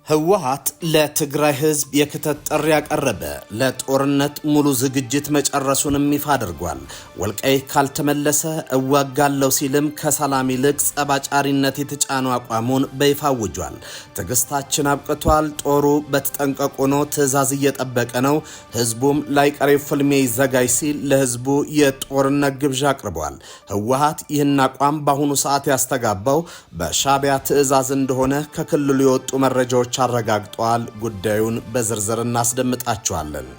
ህወሓት ለትግራይ ህዝብ የክተት ጥሪ ያቀረበ ለጦርነት ሙሉ ዝግጅት መጨረሱንም ይፋ አድርጓል። ወልቃይት ካልተመለሰ እዋጋለው ሲልም ከሰላም ይልቅ ጸባጫሪነት የተጫነው አቋሙን በይፋ አውጇል። ትዕግስታችን አብቅቷል፣ ጦሩ በተጠንቀቁ ነው፣ ትዕዛዝ እየጠበቀ ነው፣ ህዝቡም ላይቀሬ ፍልሚያ ይዘጋጅ ሲል ለህዝቡ የጦርነት ግብዣ አቅርቧል። ህወሓት ይህን አቋም በአሁኑ ሰዓት ያስተጋባው በሻዕቢያ ትዕዛዝ እንደሆነ ከክልሉ የወጡ መረጃዎች አረጋግጧል። ጉዳዩን በዝርዝር እናስደምጣችኋለን።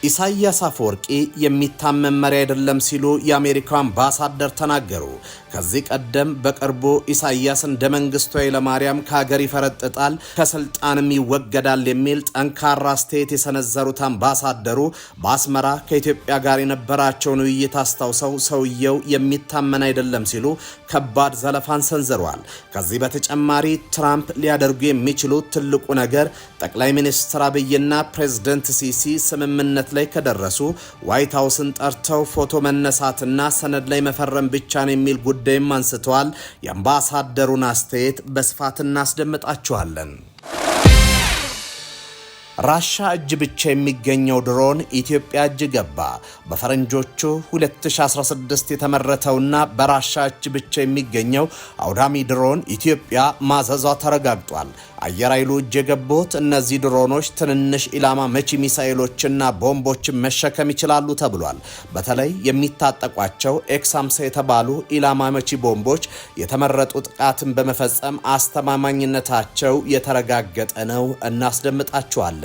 ኢሳያስ አፈወርቂ የሚታመን መሪ አይደለም ሲሉ የአሜሪካው አምባሳደር ተናገሩ። ከዚህ ቀደም በቅርቡ ኢሳያስ እንደ መንግስቱ ኃይለማርያም ከሀገር ይፈረጥጣል ከስልጣንም ይወገዳል የሚል ጠንካራ አስተያየት የሰነዘሩት አምባሳደሩ በአስመራ ከኢትዮጵያ ጋር የነበራቸውን ውይይት አስታውሰው ሰውየው የሚታመን አይደለም ሲሉ ከባድ ዘለፋን ሰንዝረዋል። ከዚህ በተጨማሪ ትራምፕ ሊያደርጉ የሚችሉት ትልቁ ነገር ጠቅላይ ሚኒስትር አብይና ፕሬዝደንት ሲሲ ስምምነት ላይ ከደረሱ ዋይት ሃውስን ጠርተው ፎቶ መነሳትና ሰነድ ላይ መፈረም ብቻ ነው የሚል ጉዳይም አንስተዋል። የአምባሳደሩን አስተያየት በስፋት እናስደምጣችኋለን። ራሻ እጅ ብቻ የሚገኘው ድሮን ኢትዮጵያ እጅ ገባ። በፈረንጆቹ 2016 የተመረተውና በራሻ እጅ ብቻ የሚገኘው አውዳሚ ድሮን ኢትዮጵያ ማዘዟ ተረጋግጧል። አየር ኃይሉ እጅ የገቡት እነዚህ ድሮኖች ትንንሽ ኢላማ መቺ ሚሳኤሎችና ቦምቦችን መሸከም ይችላሉ ተብሏል። በተለይ የሚታጠቋቸው ኤክስ50 የተባሉ ኢላማ መቺ ቦምቦች የተመረጡ ጥቃትን በመፈጸም አስተማማኝነታቸው የተረጋገጠ ነው። እናስደምጣቸዋለን።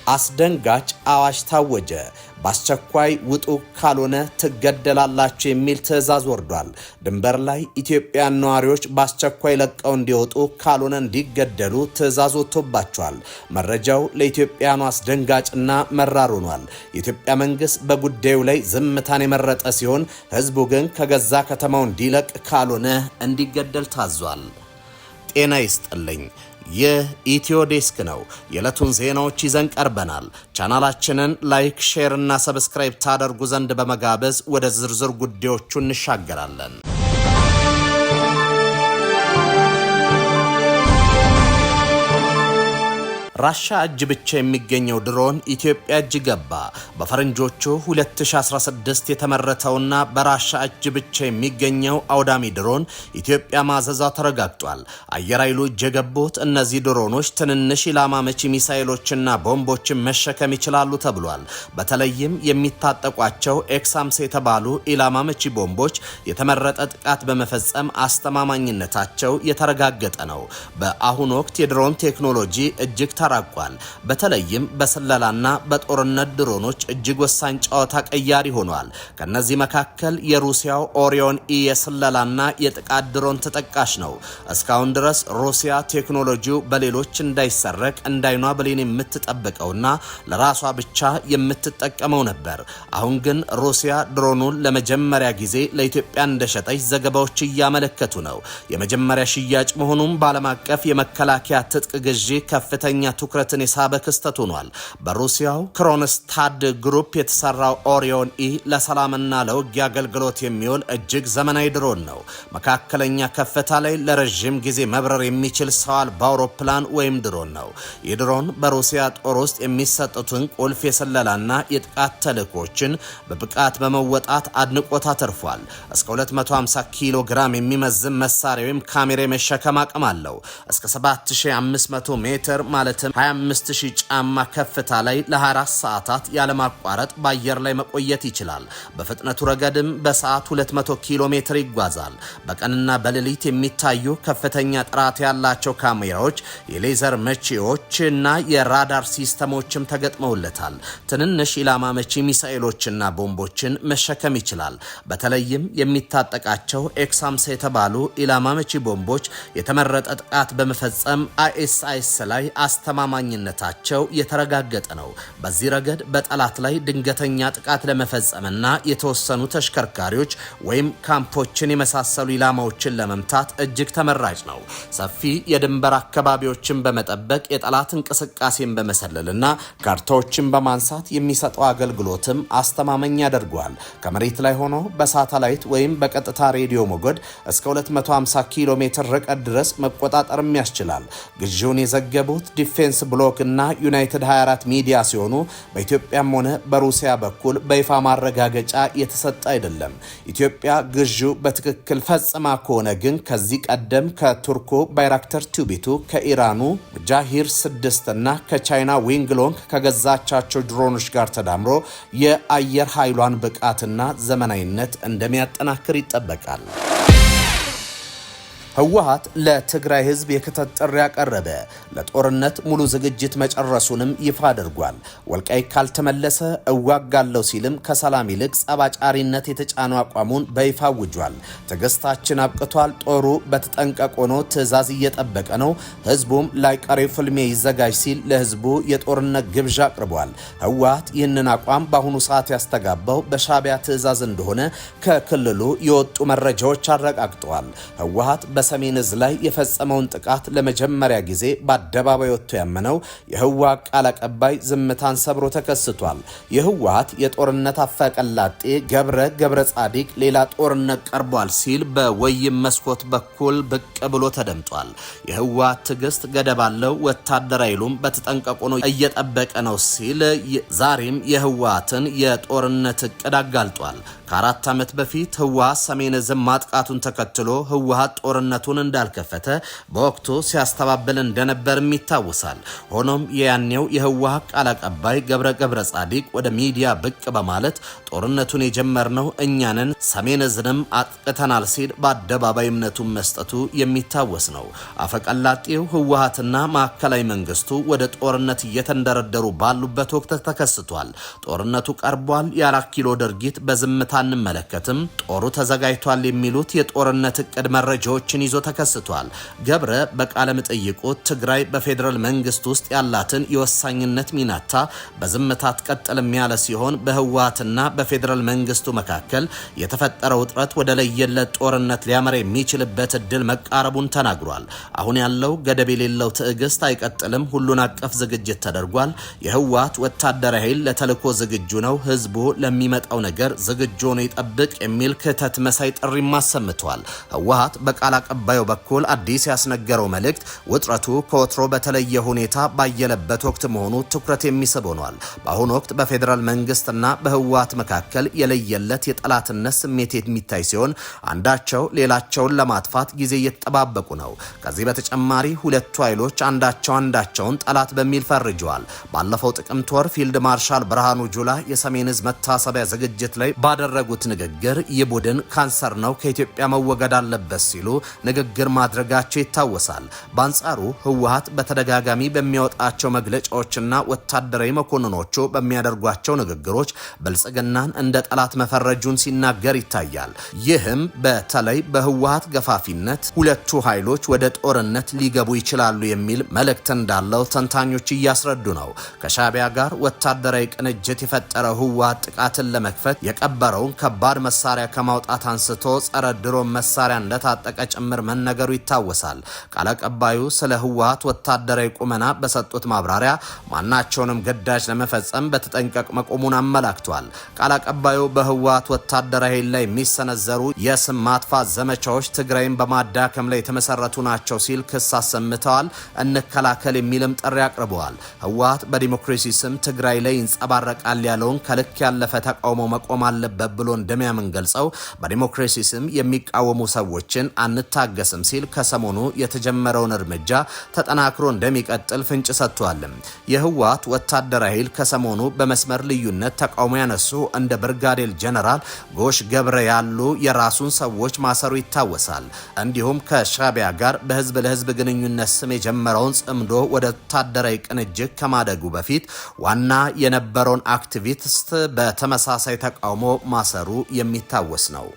አስደንጋጭ አዋጅ ታወጀ። በአስቸኳይ ውጡ ካልሆነ ትገደላላችሁ የሚል ትዕዛዝ ወርዷል። ድንበር ላይ ኢትዮጵያን ነዋሪዎች በአስቸኳይ ለቀው እንዲወጡ ካልሆነ እንዲገደሉ ትዕዛዝ ወጥቶባቸዋል። መረጃው ለኢትዮጵያኑ አስደንጋጭና መራር ሆኗል። የኢትዮጵያ መንግስት በጉዳዩ ላይ ዝምታን የመረጠ ሲሆን፣ ህዝቡ ግን ከገዛ ከተማው እንዲለቅ ካልሆነ እንዲገደል ታዟል። ጤና ይስጥልኝ። ይህ ኢትዮ ዴስክ ነው። የዕለቱን ዜናዎች ይዘን ቀርበናል። ቻናላችንን ላይክ፣ ሼር እና ሰብስክራይብ ታደርጉ ዘንድ በመጋበዝ ወደ ዝርዝር ጉዳዮቹ እንሻገራለን። ራሻ እጅ ብቻ የሚገኘው ድሮን ኢትዮጵያ እጅ ገባ። በፈረንጆቹ 2016 የተመረተውና በራሻ እጅ ብቻ የሚገኘው አውዳሚ ድሮን ኢትዮጵያ ማዘዟ ተረጋግጧል። አየር ኃይሉ እጅ የገቡት እነዚህ ድሮኖች ትንንሽ ኢላማ መቺ ሚሳኤሎችና ቦምቦችን መሸከም ይችላሉ ተብሏል። በተለይም የሚታጠቋቸው ኤክስ50 የተባሉ ኢላማ መቺ ቦምቦች የተመረጠ ጥቃት በመፈጸም አስተማማኝነታቸው የተረጋገጠ ነው። በአሁኑ ወቅት የድሮን ቴክኖሎጂ እጅግ ተራቋል። በተለይም በስለላና በጦርነት ድሮኖች እጅግ ወሳኝ ጨዋታ ቀያሪ ሆኗል። ከነዚህ መካከል የሩሲያው ኦሪዮን ኢ የስለላና የጥቃት ድሮን ተጠቃሽ ነው። እስካሁን ድረስ ሩሲያ ቴክኖሎጂው በሌሎች እንዳይሰረቅ እንዳይኗ ብሌን የምትጠብቀውና ለራሷ ብቻ የምትጠቀመው ነበር። አሁን ግን ሩሲያ ድሮኑን ለመጀመሪያ ጊዜ ለኢትዮጵያ እንደሸጠች ዘገባዎች እያመለከቱ ነው። የመጀመሪያ ሽያጭ መሆኑም በዓለም አቀፍ የመከላከያ ትጥቅ ግዢ ከፍተኛ ትኩረትን የሳበ ክስተት ሆኗል። በሩሲያው ክሮንስታድ ግሩፕ የተሰራው ኦሪዮን ኢ ለሰላምና ለውጊያ አገልግሎት የሚውል እጅግ ዘመናዊ ድሮን ነው። መካከለኛ ከፍታ ላይ ለረጅም ጊዜ መብረር የሚችል ሰው አልባ አውሮፕላን ወይም ድሮን ነው። ይህ ድሮን በሩሲያ ጦር ውስጥ የሚሰጡትን ቁልፍ የስለላና የጥቃት ተልዕኮችን በብቃት በመወጣት አድንቆት አተርፏል። እስከ 250 ኪሎ ግራም የሚመዝን መሳሪያ ወይም ካሜራ የመሸከም አቅም አለው። እስከ 7500 ሜትር ማለት 25000 ጫማ ከፍታ ላይ ለ24 ሰዓታት ያለማቋረጥ በአየር ላይ መቆየት ይችላል። በፍጥነቱ ረገድም በሰዓት 200 ኪሎ ሜትር ይጓዛል። በቀንና በሌሊት የሚታዩ ከፍተኛ ጥራት ያላቸው ካሜራዎች፣ የሌዘር መቺዎች እና የራዳር ሲስተሞችም ተገጥመውለታል። ትንንሽ ኢላማ መቺ ሚሳኤሎችና ቦምቦችን መሸከም ይችላል። በተለይም የሚታጠቃቸው ኤክስ50 የተባሉ ኢላማ መቺ ቦምቦች የተመረጠ ጥቃት በመፈጸም አይኤስአይኤስ ላይ አስተማ አስተማማኝነታቸው የተረጋገጠ ነው። በዚህ ረገድ በጠላት ላይ ድንገተኛ ጥቃት ለመፈጸምና የተወሰኑ ተሽከርካሪዎች ወይም ካምፖችን የመሳሰሉ ኢላማዎችን ለመምታት እጅግ ተመራጭ ነው። ሰፊ የድንበር አካባቢዎችን በመጠበቅ የጠላት እንቅስቃሴን በመሰለልና ካርታዎችን በማንሳት የሚሰጠው አገልግሎትም አስተማማኝ ያደርገዋል። ከመሬት ላይ ሆኖ በሳተላይት ወይም በቀጥታ ሬዲዮ ሞገድ እስከ 250 ኪሎ ሜትር ርቀት ድረስ መቆጣጠርም ያስችላል። ግዢውን የዘገቡት ዲፌንስ ብሎክ እና ዩናይትድ 24 ሚዲያ ሲሆኑ በኢትዮጵያም ሆነ በሩሲያ በኩል በይፋ ማረጋገጫ የተሰጠ አይደለም። ኢትዮጵያ ግዢው በትክክል ፈጽማ ከሆነ ግን ከዚህ ቀደም ከቱርኩ ባይራክተር ቱቢቱ፣ ከኢራኑ ጃሂር 6 እና ከቻይና ዊንግሎንግ ከገዛቻቸው ድሮኖች ጋር ተዳምሮ የአየር ኃይሏን ብቃትና ዘመናዊነት እንደሚያጠናክር ይጠበቃል። ህወሓት ለትግራይ ህዝብ የክተት ጥሪ ያቀረበ፣ ለጦርነት ሙሉ ዝግጅት መጨረሱንም ይፋ አድርጓል። ወልቃይት ካልተመለሰ እዋጋለሁ ሲልም ከሰላም ይልቅ ጸባጫሪነት የተጫኑ አቋሙን በይፋ አውጇል። ትዕግስታችን አብቅቷል፣ ጦሩ በተጠንቀቅ ሆኖ ትዕዛዝ እየጠበቀ ነው፣ ህዝቡም ላይቀሬው ፍልሚያ ይዘጋጅ ሲል ለህዝቡ የጦርነት ግብዣ አቅርቧል። ህወሓት ይህንን አቋም በአሁኑ ሰዓት ያስተጋባው በሻዕቢያ ትዕዛዝ እንደሆነ ከክልሉ የወጡ መረጃዎች አረጋግጠዋል። ህወሓት በሰሜን ዕዝ ላይ የፈጸመውን ጥቃት ለመጀመሪያ ጊዜ በአደባባይ ወጥቶ ያመነው የህወሓት ቃል አቀባይ ዝምታን ሰብሮ ተከስቷል። የህወሓት የጦርነት አፈቀላጤ ገብረ ጻዲቅ ሌላ ጦርነት ቀርቧል ሲል በወይም መስኮት በኩል ብቅ ብሎ ተደምጧል። የህወሓት ትዕግስት ገደብ አለው፣ ወታደር ኃይሉም በተጠንቀቁ ነው እየጠበቀ ነው ሲል ዛሬም የህወሓትን የጦርነት እቅድ አጋልጧል። ከ4 ዓመት በፊት ህወሓት ሰሜን ዕዝን ማጥቃቱን ተከትሎ ህወሓት ጦርነቱን እንዳልከፈተ በወቅቱ ሲያስተባብል እንደነበርም ይታወሳል። ሆኖም የያኔው የህወሓት ቃል አቀባይ ገብረ ጻዲቅ ወደ ሚዲያ ብቅ በማለት ጦርነቱን የጀመርነው እኛንን ሰሜን ዕዝንም አጥቅተናል ሲል በአደባባይ እምነቱን መስጠቱ የሚታወስ ነው። አፈቀላጤው ህወሓትና ማዕከላዊ መንግስቱ ወደ ጦርነት እየተንደረደሩ ባሉበት ወቅት ተከስቷል። ጦርነቱ ቀርቧል፣ የ4 ኪሎ ድርጊት በዝምታ አንመለከትም፣ ጦሩ ተዘጋጅቷል የሚሉት የጦርነት እቅድ መረጃዎችን ይዞ ተከስቷል። ገብረ በቃለ መጠይቁ ትግራይ በፌዴራል መንግስት ውስጥ ያላትን የወሳኝነት ሚናታ በዝምታ አትቀጥልም ያለ ሲሆን በህወሓትና በፌዴራል መንግስቱ መካከል የተፈጠረው ውጥረት ወደ ለየለት ጦርነት ሊያመራ የሚችልበት እድል መቃረቡን ተናግሯል። አሁን ያለው ገደብ የሌለው ትዕግስት አይቀጥልም፣ ሁሉን አቀፍ ዝግጅት ተደርጓል። የህወሓት ወታደራዊ ኃይል ለተልዕኮ ዝግጁ ነው፣ ህዝቡ ለሚመጣው ነገር ዝግጁ ሆኖ ይጠብቅ የሚል ክተት መሳይ ጥሪ ማሰምቷል። ህወሓት በቃል አቀባዩ በኩል አዲስ ያስነገረው መልእክት ውጥረቱ ከወትሮ በተለየ ሁኔታ ባየለበት ወቅት መሆኑ ትኩረት የሚስብ ሆኗል። በአሁኑ ወቅት በፌዴራል መንግስትና በህወሓት መካከል የለየለት የጠላትነት ስሜት የሚታይ ሲሆን አንዳቸው ሌላቸውን ለማጥፋት ጊዜ እየተጠባበቁ ነው። ከዚህ በተጨማሪ ሁለቱ ኃይሎች አንዳቸውን ጠላት በሚል ፈርጀዋል። ባለፈው ጥቅምት ወር ፊልድ ማርሻል ብርሃኑ ጁላ የሰሜን ዕዝ መታሰቢያ ዝግጅት ላይ ባደረጉት ንግግር ይህ ቡድን ካንሰር ነው፣ ከኢትዮጵያ መወገድ አለበት ሲሉ ንግግር ማድረጋቸው ይታወሳል። በአንጻሩ ህወሓት በተደጋጋሚ በሚያወጣቸው መግለጫዎችና ወታደራዊ መኮንኖቹ በሚያደርጓቸው ንግግሮች ብልጽግናን እንደ ጠላት መፈረጁን ሲናገር ይታያል። ይህም በተለይ በህወሓት ገፋፊነት ሁለቱ ኃይሎች ወደ ጦርነት ሊገቡ ይችላሉ የሚል መልእክት እንዳለው ተንታኞች እያስረዱ ነው። ከሻዕቢያ ጋር ወታደራዊ ቅንጅት የፈጠረው ህወሓት ጥቃትን ለመክፈት የቀበረውን ከባድ መሳሪያ ከማውጣት አንስቶ ጸረ ድሮን መሳሪያ እንደታጠቀ ጭምር መነገሩ ይታወሳል። ቃል አቀባዩ ስለ ህወሓት ወታደራዊ ቁመና በሰጡት ማብራሪያ ማናቸውንም ግዳጅ ለመፈጸም በተጠንቀቅ መቆሙን አመላክቷል። ቃል አቀባዩ በህወሓት ወታደራዊ ኃይል ላይ የሚሰነዘሩ የስም ማጥፋት ዘመቻዎች ትግራይን በማዳከም ላይ የተመሰረቱ ናቸው ሲል ክስ አሰምተዋል። እንከላከል የሚልም ጥሪ አቅርበዋል። ህወሓት በዲሞክራሲ ስም ትግራይ ላይ ይንጸባረቃል ያለውን ከልክ ያለፈ ተቃውሞ መቆም አለበት ብሎ እንደሚያምን ገልጸው በዲሞክራሲ ስም የሚቃወሙ ሰዎችን አንታገስም ሲል ከሰሞኑ የተጀመረውን እርምጃ ተጠናክሮ እንደሚቀጥል ፍንጭ ሰጥቷል። የህወሓት ወታደራዊ ኃይል ከሰሞኑ በመስመር ልዩነት ተቃውሞ ያነሱ እንደ ብርጋዴር ጀነራል ጎሽ ገብረ ያሉ የራሱን ሰዎች ማሰሩ ይታወሳል። እንዲሁም ከሻዕቢያ ጋር በህዝብ ለህዝብ ግንኙነት ስም የጀመረውን ጽምዶ ወደ ወታደራዊ ቅንጅት ከማደጉ በፊት ዋና የነበረውን አክቲቪስት በተመሳሳይ ተቃውሞ ማሰሩ የሚታወስ ነው።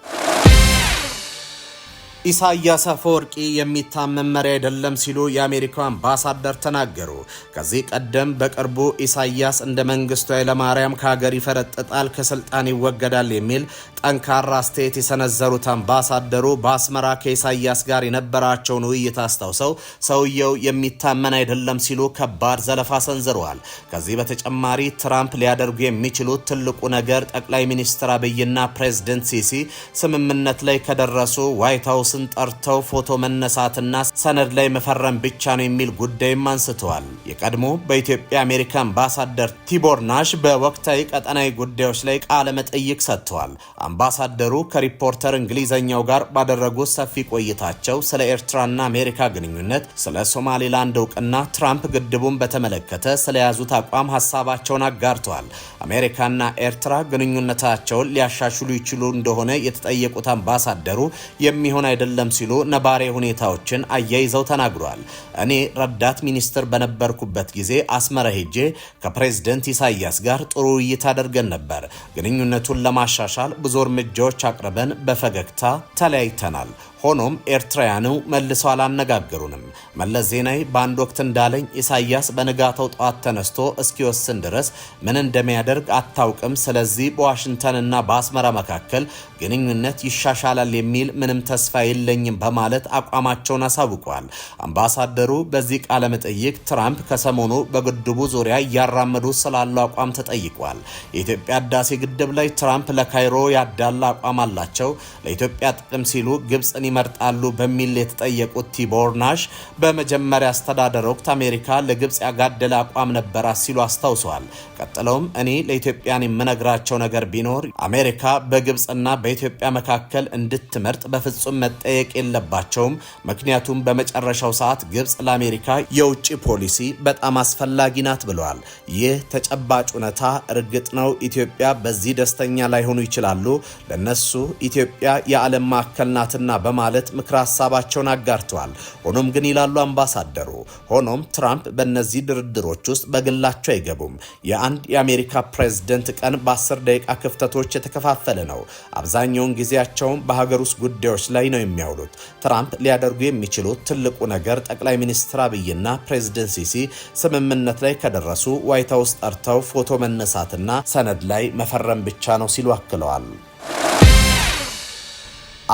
ኢሳያስ አፈወርቂ የሚታመን መሪ አይደለም ሲሉ የአሜሪካው አምባሳደር ተናገሩ። ከዚህ ቀደም በቅርቡ ኢሳያስ እንደ መንግስቱ ኃይለማርያም ከሀገር ይፈረጥጣል፣ ከስልጣን ይወገዳል የሚል ጠንካራ አስተያየት የሰነዘሩት አምባሳደሩ በአስመራ ከኢሳያስ ጋር የነበራቸውን ውይይት አስታውሰው ሰውየው የሚታመን አይደለም ሲሉ ከባድ ዘለፋ ሰንዝረዋል። ከዚህ በተጨማሪ ትራምፕ ሊያደርጉ የሚችሉት ትልቁ ነገር ጠቅላይ ሚኒስትር አብይና ፕሬዝደንት ሲሲ ስምምነት ላይ ከደረሱ ዋይት ሀውስን ጠርተው ፎቶ መነሳትና ሰነድ ላይ መፈረም ብቻ ነው የሚል ጉዳይም አንስተዋል። የቀድሞ በኢትዮጵያ አሜሪካ አምባሳደር ቲቦር ናሽ በወቅታዊ ቀጠናዊ ጉዳዮች ላይ ቃለ መጠይቅ ሰጥተዋል። አምባሳደሩ ከሪፖርተር እንግሊዘኛው ጋር ባደረጉት ሰፊ ቆይታቸው ስለ ኤርትራና አሜሪካ ግንኙነት፣ ስለ ሶማሌላንድ እውቅና፣ ትራምፕ ግድቡን በተመለከተ ስለያዙት አቋም ሀሳባቸውን አጋርተዋል። አሜሪካና ኤርትራ ግንኙነታቸውን ሊያሻሽሉ ይችሉ እንደሆነ የተጠየቁት አምባሳደሩ የሚሆን አይደለም ሲሉ ነባሬ ሁኔታዎችን አያይዘው ተናግሯል። እኔ ረዳት ሚኒስትር በነበርኩበት ጊዜ አስመራ ሄጄ ከፕሬዝደንት ኢሳያስ ጋር ጥሩ ውይይት አድርገን ነበር። ግንኙነቱን ለማሻሻል ብዙ እርምጃዎች አቅርበን በፈገግታ ተለያይተናል። ሆኖም ኤርትራውያኑ መልሰው አላነጋገሩንም። መለስ ዜናዊ በአንድ ወቅት እንዳለኝ ኢሳያስ በንጋታው ጠዋት ተነስቶ እስኪወስን ድረስ ምን እንደሚያደርግ አታውቅም። ስለዚህ በዋሽንግተንና በአስመራ መካከል ግንኙነት ይሻሻላል የሚል ምንም ተስፋ የለኝም በማለት አቋማቸውን አሳውቀዋል። አምባሳደሩ በዚህ ቃለ መጠይቅ ትራምፕ ከሰሞኑ በግድቡ ዙሪያ እያራመዱ ስላለው አቋም ተጠይቋል። የኢትዮጵያ ህዳሴ ግድብ ላይ ትራምፕ ለካይሮ ያዳላ አቋም አላቸው፣ ለኢትዮጵያ ጥቅም ሲሉ ግብፅን ይመርጣሉ በሚል የተጠየቁት ቲቦር ናሽ በመጀመሪያ አስተዳደር ወቅት አሜሪካ ለግብፅ ያጋደለ አቋም ነበራት ሲሉ አስታውሰዋል። ቀጥለውም እኔ ለኢትዮጵያን የምነግራቸው ነገር ቢኖር አሜሪካ በግብፅና በኢትዮጵያ መካከል እንድትመርጥ በፍጹም መጠየቅ የለባቸውም። ምክንያቱም በመጨረሻው ሰዓት ግብፅ ለአሜሪካ የውጭ ፖሊሲ በጣም አስፈላጊ ናት ብለዋል። ይህ ተጨባጭ እውነታ እርግጥ ነው። ኢትዮጵያ በዚህ ደስተኛ ላይሆኑ ይችላሉ። ለነሱ ኢትዮጵያ የዓለም ማዕከል ናትና በማለት ምክረ ሀሳባቸውን አጋርተዋል። ሆኖም ግን ይላሉ አምባሳደሩ፣ ሆኖም ትራምፕ በእነዚህ ድርድሮች ውስጥ በግላቸው አይገቡም። የአንድ የአሜሪካ ፕሬዝደንት ቀን በ10 ደቂቃ ክፍተቶች የተከፋፈለ ነው። አብዛኛውን ጊዜያቸውን በሀገር ውስጥ ጉዳዮች ላይ ነው የሚያውሉት። ትራምፕ ሊያደርጉ የሚችሉት ትልቁ ነገር ጠቅላይ ሚኒስትር አብይና ፕሬዝደንት ሲሲ ስምምነት ላይ ከደረሱ ዋይት ሀውስ ጠርተው ፎቶ መነሳትና ሰነድ ላይ መፈረም ብቻ ነው ሲሉ አክለዋል።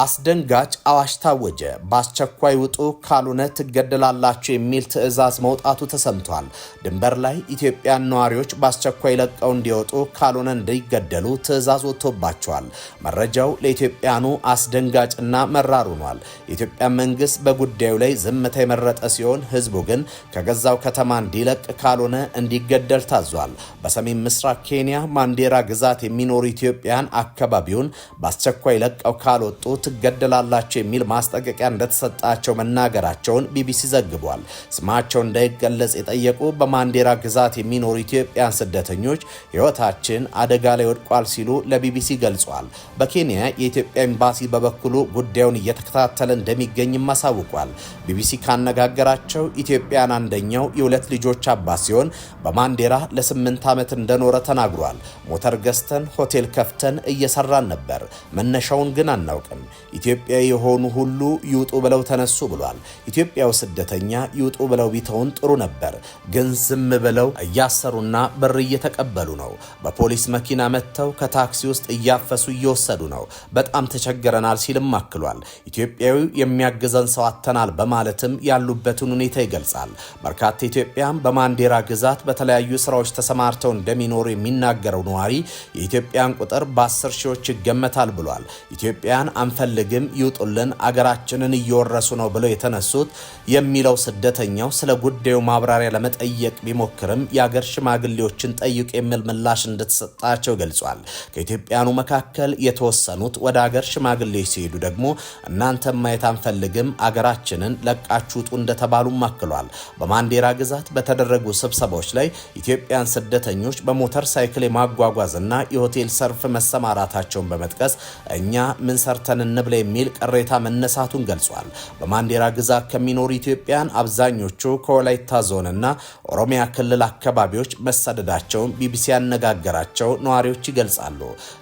አስደንጋጭ አዋጅ ታወጀ። በአስቸኳይ ውጡ ካልሆነ ትገደላላችሁ የሚል ትዕዛዝ መውጣቱ ተሰምቷል። ድንበር ላይ ኢትዮጵያን ነዋሪዎች በአስቸኳይ ለቀው እንዲወጡ ካልሆነ እንዲገደሉ ትዕዛዝ ወጥቶባቸዋል። መረጃው ለኢትዮጵያኑ አስደንጋጭና መራር ሆኗል። የኢትዮጵያ መንግስት በጉዳዩ ላይ ዝምታ የመረጠ ሲሆን ህዝቡ ግን ከገዛው ከተማ እንዲለቅ ካልሆነ እንዲገደል ታዟል። በሰሜን ምስራቅ ኬንያ ማንዴራ ግዛት የሚኖሩ ኢትዮጵያን አካባቢውን በአስቸኳይ ለቀው ካልወጡ ትገደላላችሁ የሚል ማስጠንቀቂያ እንደተሰጣቸው መናገራቸውን ቢቢሲ ዘግቧል። ስማቸው እንዳይገለጽ የጠየቁ በማንዴራ ግዛት የሚኖሩ ኢትዮጵያን ስደተኞች ህይወታችን አደጋ ላይ ወድቋል ሲሉ ለቢቢሲ ገልጿል። በኬንያ የኢትዮጵያ ኤምባሲ በበኩሉ ጉዳዩን እየተከታተለ እንደሚገኝም አሳውቋል። ቢቢሲ ካነጋገራቸው ኢትዮጵያን አንደኛው የሁለት ልጆች አባት ሲሆን በማንዴራ ለ8 ዓመት እንደኖረ ተናግሯል። ሞተር ገዝተን ሆቴል ከፍተን እየሰራን ነበር፣ መነሻውን ግን አናውቅም። ኢትዮጵያ የሆኑ ሁሉ ይውጡ ብለው ተነሱ ብሏል። ኢትዮጵያው ስደተኛ ይውጡ ብለው ቢተውን ጥሩ ነበር፣ ግን ዝም ብለው እያሰሩና ብር እየተቀበሉ ነው። በፖሊስ መኪና መጥተው ከታክሲ ውስጥ እያፈሱ እየወሰዱ ነው። በጣም ተቸግረናል ሲልም አክሏል። ኢትዮጵያዊ የሚያግዘን ሰው አጥተናል በማለትም ያሉበትን ሁኔታ ይገልጻል። በርካታ ኢትዮጵያን በማንዴራ ግዛት በተለያዩ ስራዎች ተሰማርተው እንደሚኖሩ የሚናገረው ነዋሪ የኢትዮጵያን ቁጥር በ10 ሺዎች ይገመታል ብሏል። ኢትዮጵያን አንፈልግም ይውጡልን፣ አገራችንን እየወረሱ ነው ብለው የተነሱት የሚለው ስደተኛው ስለ ጉዳዩ ማብራሪያ ለመጠየቅ ቢሞክርም የአገር ሽማግሌዎችን ጠይቁ የሚል ምላሽ እንደተሰጣቸው ገልጿል። ከኢትዮጵያኑ መካከል የተወሰኑት ወደ አገር ሽማግሌዎች ሲሄዱ ደግሞ እናንተ ማየት አንፈልግም፣ አገራችንን ለቃችሁ ውጡ እንደተባሉም አክሏል። በማንዴራ ግዛት በተደረጉ ስብሰባዎች ላይ ኢትዮጵያን ስደተኞች በሞተር ሳይክል የማጓጓዝና የሆቴል ሰርፍ መሰማራታቸውን በመጥቀስ እኛ ምን ሰርተን እንብላ የሚል ቅሬታ መነሳቱን ገልጿል። በማንዴራ ግዛት ከሚኖሩ ኢትዮጵያን አብዛኞቹ ከወላይታ ዞንና ኦሮሚያ ክልል አካባቢዎች መሰደዳቸውን ቢቢሲ ያነጋገራቸው ነዋሪዎች ይገልጻሉ።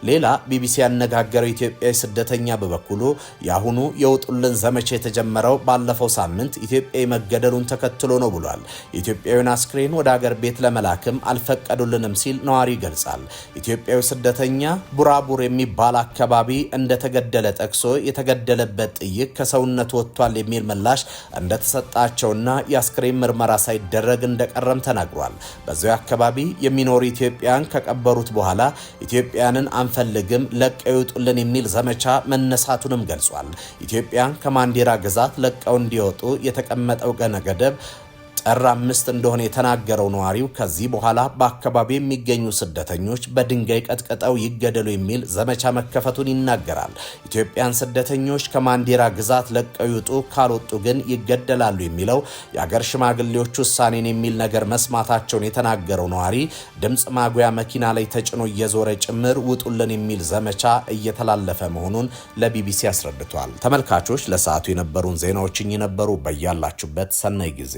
ሌላ ቢቢሲ ያነጋገረው ኢትዮጵያዊ ስደተኛ በበኩሉ የአሁኑ የውጡልን ዘመቻ የተጀመረው ባለፈው ሳምንት ኢትዮጵያዊ መገደሉን ተከትሎ ነው ብሏል። የኢትዮጵያዊን አስክሬን ወደ አገር ቤት ለመላክም አልፈቀዱልንም ሲል ነዋሪ ይገልጻል። ኢትዮጵያዊ ስደተኛ ቡራቡር የሚባል አካባቢ እንደተገደለ ጠቅሶ የተገደለበት ጥይት ከሰውነቱ ወጥቷል የሚል ምላሽ እንደተሰጣቸውና የአስክሬን ምርመራ ሳይደረግ እንደቀረም ተናግሯል። በዚያው አካባቢ የሚኖሩ ኢትዮጵያን ከቀበሩት በኋላ ኢትዮጵያንን አንፈልግም ለቀው ይውጡልን የሚል ዘመቻ መነሳቱንም ገልጿል። ኢትዮጵያን ከማንዴራ ግዛት ለቀው እንዲወጡ የተቀመጠው ቀነ ገደብ ጥር 5 እንደሆነ የተናገረው ነዋሪው ከዚህ በኋላ በአካባቢው የሚገኙ ስደተኞች በድንጋይ ቀጥቀጠው ይገደሉ የሚል ዘመቻ መከፈቱን ይናገራል። ኢትዮጵያን ስደተኞች ከማንዴራ ግዛት ለቀው ይውጡ፣ ካልወጡ ግን ይገደላሉ የሚለው የአገር ሽማግሌዎች ውሳኔን የሚል ነገር መስማታቸውን የተናገረው ነዋሪ ድምፅ ማጉያ መኪና ላይ ተጭኖ እየዞረ ጭምር ውጡልን የሚል ዘመቻ እየተላለፈ መሆኑን ለቢቢሲ አስረድቷል። ተመልካቾች ለሰዓቱ የነበሩን ዜናዎች እኚህ ነበሩ። በያላችሁበት ሰናይ ጊዜ